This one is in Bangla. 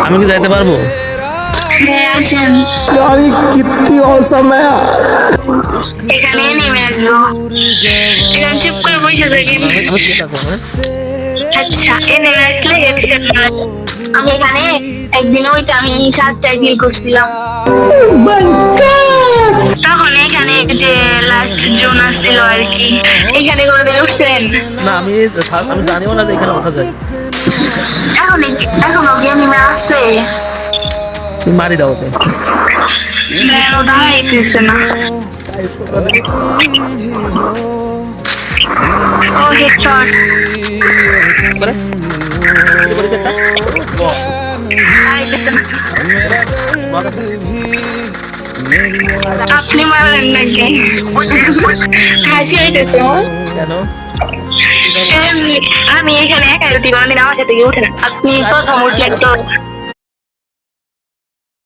আমি কি যাইতে পারবো? হ্যাঁ আসেন, यार ये कितनी औसम है यार। এখানে নেমে আসবো। এখানে চুপ করে বসে থাকেন। আমি ঠিক আছে হ্যাঁ? আচ্ছা এ নেমে আসলে হেডশট মারা যায়। আমি এখানে একদিন ওইটা আমি 7টায় ডিল করছিলাম। তখন এখানে যে লাস্ট জোন আসছিল আর কি, এখানে কোনোদিন উঠছেন? না আমি জানিও না যে এখানে ওঠা যায়। এখন এখনো গেমিংয়ে আসছে, তুমি মারি দাও ওকে। কেন দাঁড়াইতেছে না? ও হেডশট করে কি করে সেটা? দাঁড়াইতেছে না। আপনি মারলেন নাকি? হাসি হইতেছে আমার। কেন? আমি এখানে একাই উঠি, কোনোদিন আমার সাথে কেউ উঠে না। আপনি প্রথম উঠলেন তো